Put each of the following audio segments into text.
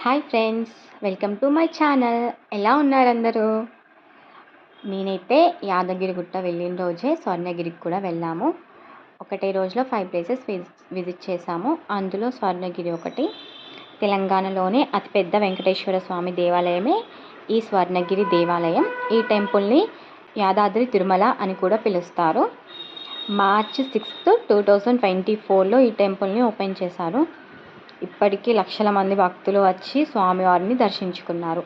Hi friends, welcome to my channel. ఎలా ఉన్నారు అందరూ? నేనైతే యాదగిరిగుట్ట వెళ్ళిన రోజే స్వర్ణగిరికి కూడా వెళ్ళాము. ఒకటే రోజులో 5 ప్లేసెస్ విజిట్ చేశాము. అందులో స్వర్ణగిరి ఒకటి. తెలంగాణలోనే అతిపెద్ద వెంకటేశ్వర స్వామి దేవాలయమే ఈ స్వర్ణగిరి దేవాలయం. ఈ టెంపుల్ని యాదాద్రి తిరుమల అని కూడా పిలుస్తారు. మార్చ్ 6, 2024లో ఈ టెంపుల్ని ఓపెన్ చేశారు. ఇప్పటికీ లక్షల మంది భక్తులు వచ్చి స్వామివారిని దర్శించుకున్నారు.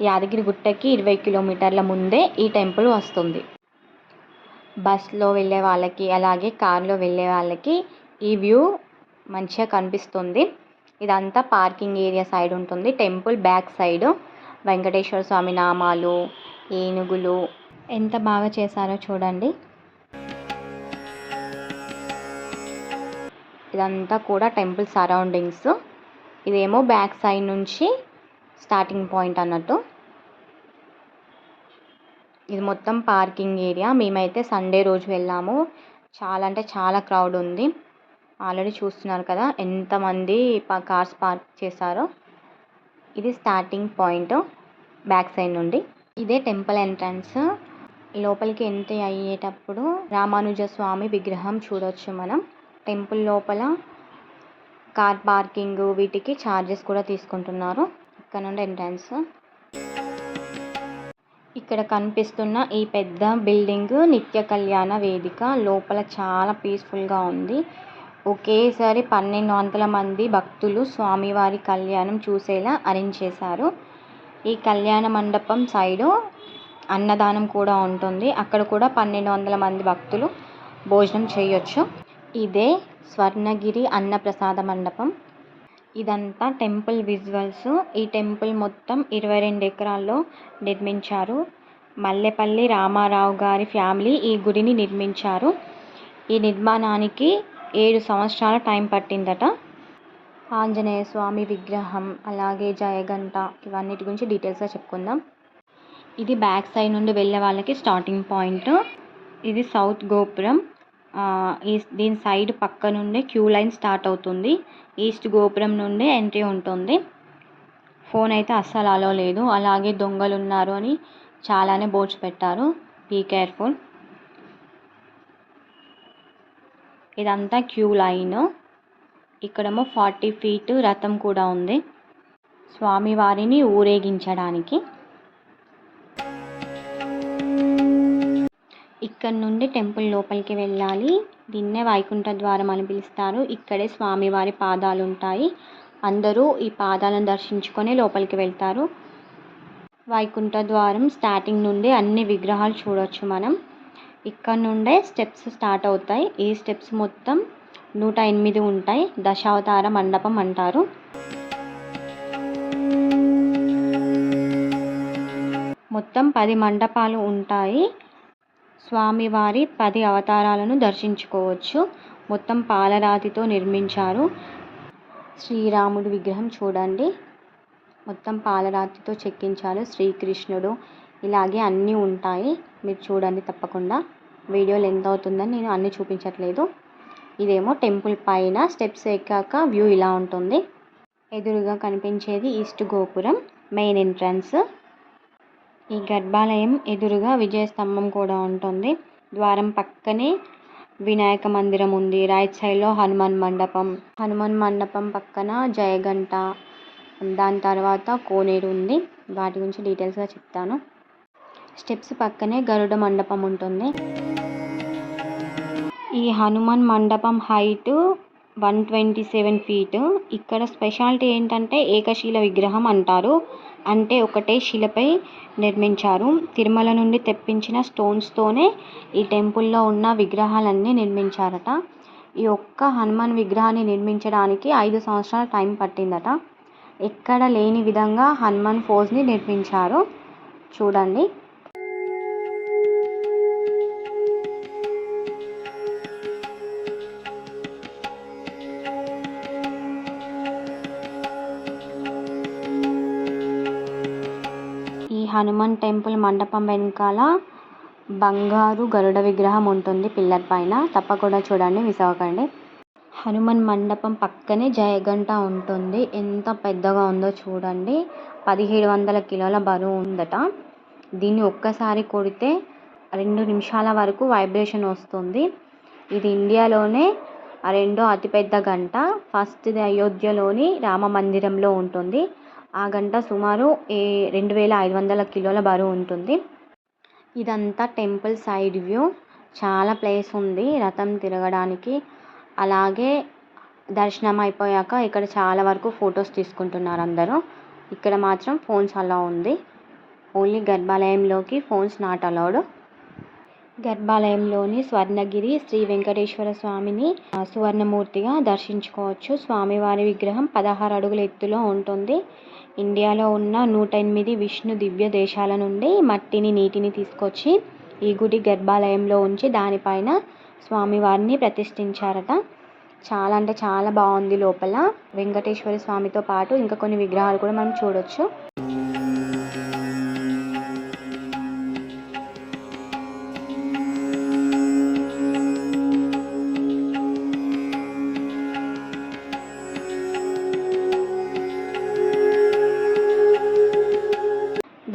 యాదగిరిగుట్టకి 20 కిలోమీటర్ల ముందే ఈ టెంపుల్ వస్తుంది. బస్లో వెళ్ళే వాళ్ళకి, అలాగే కార్లో వెళ్ళే వాళ్ళకి ఈ వ్యూ మంచిగా కనిపిస్తుంది. ఇదంతా పార్కింగ్ ఏరియా సైడ్ ఉంటుంది. టెంపుల్ బ్యాక్ సైడ్ వెంకటేశ్వర స్వామి నామాలు, ఏనుగులు ఎంత బాగా చేశారో చూడండి. ఇదంతా కూడా టెంపుల్ సరౌండింగ్స్. ఇదేమో బ్యాక్ సైడ్ నుంచి స్టార్టింగ్ పాయింట్ అన్నట్టు. ఇది మొత్తం పార్కింగ్ ఏరియా. మేమైతే సండే రోజు వెళ్ళాము. చాలా అంటే చాలా క్రౌడ్ ఉంది. ఆల్రెడీ చూస్తున్నారు కదా ఎంతమంది కార్స్ పార్క్ చేశారో. ఇది స్టార్టింగ్ పాయింట్ బ్యాక్ సైడ్ నుండి. ఇదే టెంపుల్ ఎంట్రన్స్. లోపలికి ఎంట్రీ అయ్యేటప్పుడు రామానుజ స్వామి విగ్రహం చూడొచ్చు మనం. టెంపుల్ లోపల కార్ పార్కింగ్ వీటికి ఛార్జెస్ కూడా తీసుకుంటున్నారు. ఇక్కడ నుండి ఎంట్రన్స్. ఇక్కడ కనిపిస్తున్న ఈ పెద్ద బిల్డింగ్ నిత్య కళ్యాణ వేదిక. లోపల చాలా పీస్ఫుల్గా ఉంది. ఒకేసారి 1200 మంది భక్తులు స్వామివారి కళ్యాణం చూసేలా అరేంజ్ చేశారు. ఈ కళ్యాణ మండపం సైడు అన్నదానం కూడా ఉంటుంది. అక్కడ కూడా 1200 మంది భక్తులు భోజనం చేయొచ్చు. ఇదే స్వర్ణగిరి అన్నప్రసాద మండపం. ఇదంతా టెంపుల్ విజువల్స్. ఈ టెంపుల్ మొత్తం 22 ఎకరాల్లో నిర్మించారు. మల్లెపల్లి రామారావు గారి ఫ్యామిలీ ఈ గుడిని నిర్మించారు. ఈ నిర్మాణానికి 7 సంవత్సరాల టైం పట్టిందట. ఆంజనేయ స్వామి విగ్రహం, అలాగే జయగంట, ఇవన్నిటి గురించి డీటెయిల్స్గా చెప్పుకుందాం. ఇది బ్యాక్ సైడ్ నుండి వెళ్ళే వాళ్ళకి స్టార్టింగ్ పాయింట్. ఇది సౌత్ గోపురం. దీని సైడ్ పక్క నుండే క్యూ లైన్ స్టార్ట్ అవుతుంది. ఈస్ట్ గోపురం నుండే ఎంట్రీ ఉంటుంది. ఫోన్ అయితే అస్సలు అలో లేదు. అలాగే దొంగలు ఉన్నారు అని చాలానే బోర్డ్స్ పెట్టారు. Be careful. ఇదంతా క్యూ లైన్. ఇక్కడేమో 40 ఫీట్ రథం కూడా ఉంది స్వామివారిని ఊరేగించడానికి. ఇక్కడ నుండి టెంపుల్ లోపలికి వెళ్ళాలి. దీన్నే వైకుంఠ ద్వారం అని పిలుస్తారు. ఇక్కడే స్వామివారి పాదాలు ఉంటాయి. అందరూ ఈ పాదాలను దర్శించుకొని లోపలికి వెళ్తారు. వైకుంఠ ద్వారం స్టార్టింగ్ నుండి అన్ని విగ్రహాలు చూడొచ్చు మనం. ఇక్కడ నుండే స్టెప్స్ స్టార్ట్ అవుతాయి. ఈ స్టెప్స్ మొత్తం 108 ఉంటాయి. దశావతార మండపం అంటారు. మొత్తం 10 మండపాలు ఉంటాయి. స్వామివారి 10 అవతారాలను దర్శించుకోవచ్చు. మొత్తం పాలరాతితో నిర్మించారు. శ్రీరాముడి విగ్రహం చూడండి, మొత్తం పాలరాతితో చెక్కించారు. శ్రీకృష్ణుడు, ఇలాగే అన్నీ ఉంటాయి. మీరు చూడండి తప్పకుండా. వీడియో లెంత్ అవుతుందని నేను అన్నీ చూపించట్లేదు. ఇదేమో టెంపుల్ పైన స్టెప్స్ ఎక్కాక వ్యూ ఇలా ఉంటుంది. ఎదురుగా కనిపించేది ఈస్ట్ గోపురం, మెయిన్ ఎంట్రన్స్. ఈ గర్భాలయం ఎదురుగా విజయస్తంభం కూడా ఉంటుంది. ద్వారం పక్కనే వినాయక మందిరం ఉంది. రైట్ సైడ్లో హనుమాన్ మండపం పక్కన జయగంట, దాని తర్వాత కోనేరు ఉంది. వాటి గురించి డీటెయిల్స్గా చెప్తాను. స్టెప్స్ పక్కనే గరుడ మండపం ఉంటుంది. ఈ హనుమాన్ మండపం హైట్ 127 ఫీట్. ఇక్కడ స్పెషాలిటీ ఏంటంటే ఏకశిల విగ్రహం అంటారు. అంటే ఒకటే శిలపై నిర్మించారు. తిరుమల నుండి తెప్పించిన స్టోన్స్తోనే ఈ టెంపుల్లో ఉన్న విగ్రహాలన్నీ నిర్మించారట. ఈ ఒక్క హనుమాన్ విగ్రహాన్ని నిర్మించడానికి 5 సంవత్సరాల టైం పట్టిందట. ఎక్కడ లేని విధంగా హనుమాన్ ఫోజ్ని నిర్మించారు. చూడండి. హనుమాన్ టెంపుల్ మండపం వెనకాల బంగారు గరుడ విగ్రహం ఉంటుంది పిల్లర్ పైన. తప్పకుండా చూడండి, మిస్ అవ్వకండి. హనుమాన్ మండపం పక్కనే జయగంట ఉంటుంది. ఎంత పెద్దగా ఉందో చూడండి. 1700 కిలోల బరువు ఉందట. దీన్ని ఒక్కసారి కొడితే 2 నిమిషాల వరకు వైబ్రేషన్ వస్తుంది. ఇది ఇండియాలోనే రెండో అతిపెద్ద గంట. ఫస్ట్ది అయోధ్యలోని రామ మందిరంలో ఉంటుంది. ఆ గంట సుమారు 2500 కిలోల బరువు ఉంటుంది. ఇదంతా టెంపుల్ సైడ్ వ్యూ. చాలా ప్లేస్ ఉంది రథం తిరగడానికి. అలాగే దర్శనం అయిపోయాక ఇక్కడ చాలా వరకు ఫొటోస్ తీసుకుంటున్నారు అందరూ. ఇక్కడ మాత్రం ఫోన్స్ అలా ఉంది. ఓన్లీ గర్భాలయంలోకి ఫోన్స్ నాట్ అలౌడ్. గర్భాలయంలోని స్వర్ణగిరి శ్రీ వెంకటేశ్వర స్వామిని సువర్ణమూర్తిగా దర్శించుకోవచ్చు. స్వామివారి విగ్రహం 16 అడుగుల ఎత్తులో ఉంటుంది. ఇండియాలో ఉన్న 108 విష్ణు దివ్య దేశాల నుండి మట్టిని నీటిని తీసుకొచ్చి ఈ గుడి గర్భాలయంలో ఉంచి దానిపైన స్వామివారిని ప్రతిష్ఠించారట. చాలా అంటే చాలా బాగుంది. లోపల వెంకటేశ్వర స్వామితో పాటు ఇంకా కొన్ని విగ్రహాలు కూడా మనం చూడొచ్చు.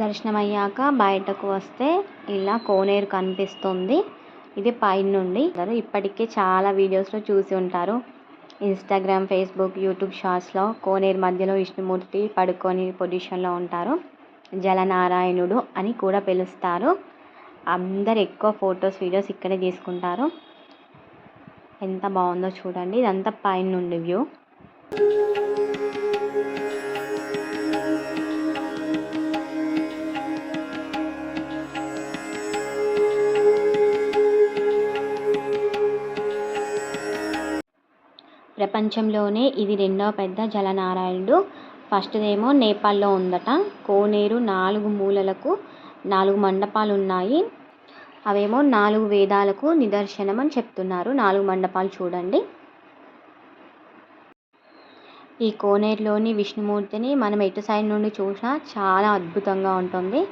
దర్శనం అయ్యాక బయటకు వస్తే ఇలా కోనేరు కనిపిస్తుంది. ఇది పైనుండి. ఇప్పటికే చాలా వీడియోస్లో చూసి ఉంటారు. ఇన్స్టాగ్రామ్, ఫేస్బుక్, యూట్యూబ్ షార్ట్స్లో కోనేరు మధ్యలో విష్ణుమూర్తి పడుకొని పొజిషన్లో ఉంటారు. జలనారాయణుడు అని కూడా పిలుస్తారు. అందరు ఎక్కువ ఫొటోస్ వీడియోస్ ఇక్కడే తీసుకుంటారు. ఎంత బాగుందో చూడండి. ఇదంతా పైనుండి వ్యూ. ప్రపంచంలోనే ఇది రెండవ పెద్ద జలనారాయణుడు. ఫస్ట్దేమో నేపాల్లో ఉందట. కోనేరు 4 మూలలకు 4 మండపాలు ఉన్నాయి. అవేమో 4 వేదాలకు నిదర్శనం అని చెప్తున్నారు. 4 మండపాలు చూడండి. ఈ కోనేరులోని విష్ణుమూర్తిని మనం ఎటు సైడ్ నుండి చూసినా చాలా అద్భుతంగా ఉంటుంది.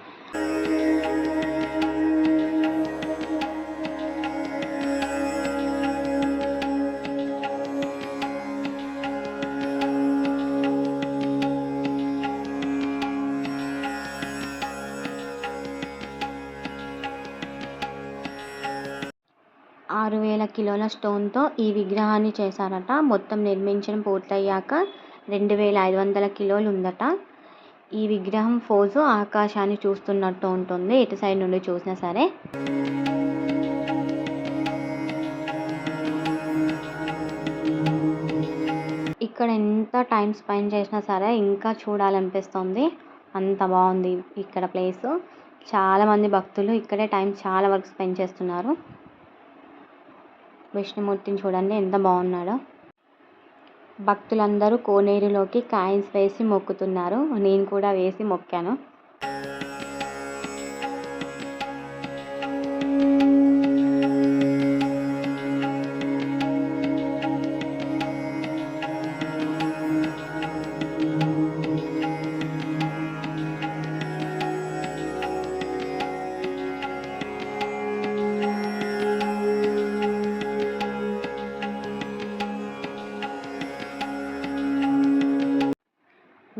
6000 కిలోల స్టోన్తో ఈ విగ్రహాన్ని చేశారట. మొత్తం నిర్మించడం పూర్తయ్యాక 2500 కిలోలు ఉందట. ఈ విగ్రహం ఫోజు ఆకాశాన్ని చూస్తున్నట్టు ఉంటుంది ఎటు సైడ్ నుండి చూసినా సరే. ఇక్కడ ఎంత టైం స్పెండ్ చేసినా సరే ఇంకా చూడాలనిపిస్తుంది. అంత బాగుంది ఇక్కడ ప్లేసు. చాలామంది భక్తులు ఇక్కడే టైం చాలా వరకు స్పెండ్ చేస్తున్నారు. విష్ణుమూర్తిని చూడండి ఎంత బాగున్నాడో. భక్తులందరూ కోనేరులోకి కాయిన్స్ వేసి మొక్కుతున్నారు. నేను కూడా వేసి మొక్కాను.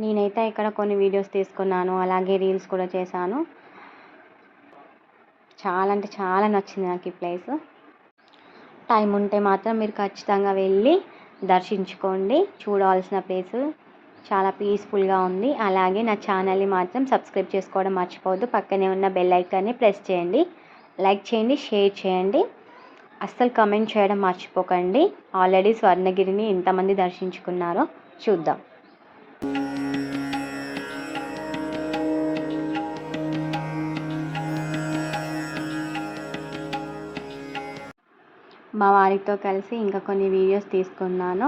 నేనైతే ఇక్కడ కొన్ని వీడియోస్ తీసుకున్నాను. అలాగే రీల్స్ కూడా చేశాను. చాలా అంటే చాలా నచ్చింది నాకు ఈ ప్లేస్. టైం ఉంటే మాత్రం మీరు ఖచ్చితంగా వెళ్ళి దర్శించుకోండి. చూడవలసిన ప్లేస్. చాలా పీస్ఫుల్గా ఉంది. అలాగే నా ఛానల్ని మాత్రం సబ్స్క్రైబ్ చేసుకోవడం మర్చిపోవద్దు. పక్కనే ఉన్న బెల్ ఐకాన్ని ప్రెస్ చేయండి. లైక్ చేయండి, షేర్ చేయండి. అస్సలు కమెంట్ చేయడం మర్చిపోకండి. ఆల్రెడీ స్వర్ణగిరిని ఎంతమంది దర్శించుకున్నారో చూద్దాం. మా వారితో కలిసి ఇంకా కొన్ని వీడియోస్ తీసుకున్నాను.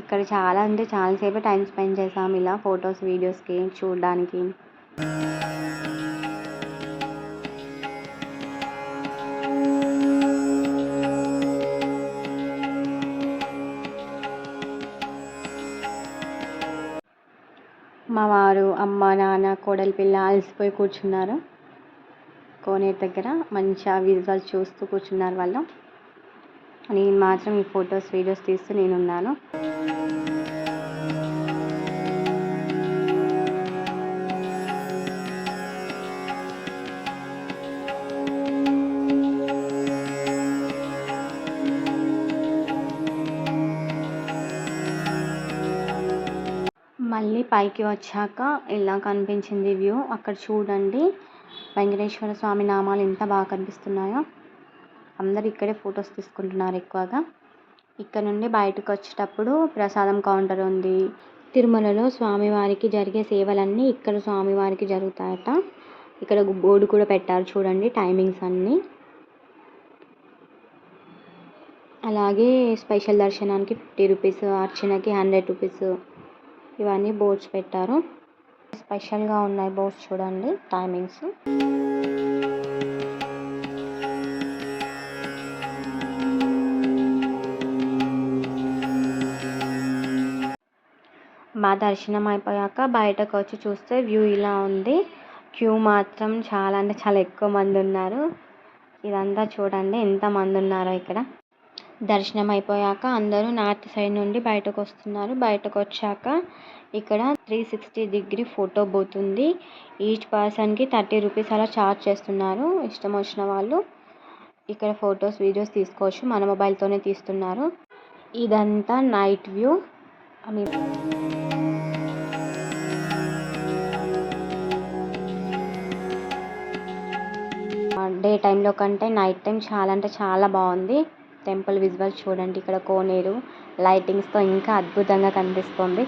ఇక్కడ చాలా అంటే చాలాసేపు టైం స్పెండ్ చేసాము ఇలా ఫొటోస్ వీడియోస్కి చూడడానికి. మా వారు, అమ్మ, నాన్న, కోడలి పిల్ల అలసిపోయి కూర్చున్నారు కోనేరు దగ్గర. మంచిగా విజువల్స్ చూస్తూ కూర్చున్నారు వాళ్ళు. నేను మాత్రం ఈ ఫొటోస్ వీడియోస్ తీస్తూ నేనున్నాను. మళ్ళీ పైకి వచ్చాక ఇలా కనిపించింది వ్యూ. అక్కడ చూడండి వెంకటేశ్వర స్వామి నామాలు ఎంత బాగా కనిపిస్తున్నాయో. అందరు ఇక్కడే ఫొటోస్ తీసుకుంటున్నారు ఎక్కువగా. ఇక్కడ నుండి బయటకు వచ్చేటప్పుడు ప్రసాదం కౌంటర్ ఉంది. తిరుమలలో స్వామివారికి జరిగే సేవలన్నీ ఇక్కడ స్వామివారికి జరుగుతాయట. ఇక్కడ బోర్డు కూడా పెట్టారు చూడండి టైమింగ్స్ అన్నీ. అలాగే స్పెషల్ దర్శనానికి 50 రూపీస్, అర్చనకి 100 రూపీస్, ఇవన్నీ బోర్డ్స్ పెట్టారు. స్పెషల్గా ఉన్నాయి బోర్డ్స్ చూడండి టైమింగ్స్. మా దర్శనం అయిపోయాక బయటకు వచ్చి చూస్తే వ్యూ ఇలా ఉంది. క్యూ మాత్రం చాలా అంటే చాలా ఎక్కువ మంది ఉన్నారు. ఇదంతా చూడండి ఎంతమంది ఉన్నారో ఇక్కడ. దర్శనం అయిపోయాక అందరూ నార్త్ సైడ్ నుండి బయటకు వస్తున్నారు. బయటకు వచ్చాక ఇక్కడ 360 డిగ్రీ ఫోటో బూత్ ఉంది. ఈచ్ పర్సన్కి 30 రూపీస్ అలా ఛార్జ్ చేస్తున్నారు. ఇష్టం వచ్చిన వాళ్ళు ఇక్కడ ఫొటోస్ వీడియోస్ తీసుకోవచ్చు. మన మొబైల్తోనే తీస్తున్నారు. ఇదంతా నైట్ వ్యూ. డే టైంలో కంటే నైట్ టైం చాలా అంటే చాలా బాగుంది. టెంపుల్ విజువల్ చూడండి. ఇక్కడ కోనేరు లైటింగ్స్తో ఇంకా అద్భుతంగా కనిపిస్తుంది.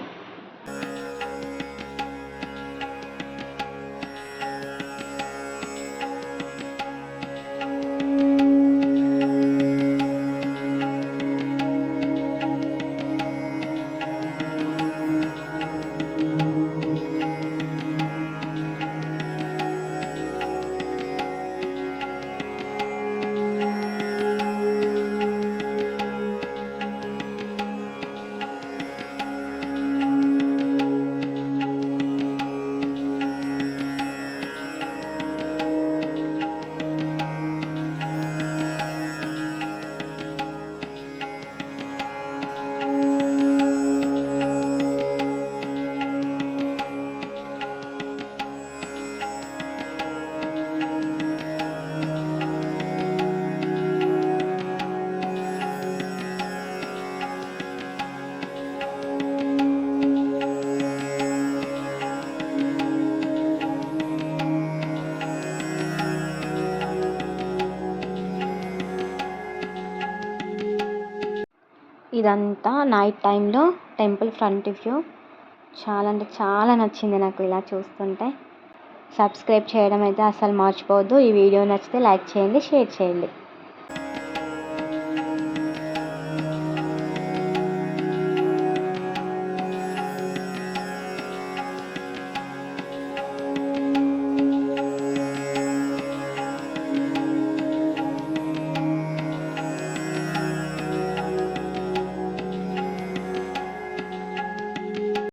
ఇదంతా నైట్ టైంలో టెంపుల్ ఫ్రంట్ వ్యూ. చాలా అంటే చాలా నచ్చింది నాకు ఇలా చూస్తుంటే. సబ్స్క్రైబ్ చేయడం అయితే అసలు మర్చిపోవద్దు. ఈ వీడియో నచ్చితే లైక్ చేయండి, షేర్ చేయండి.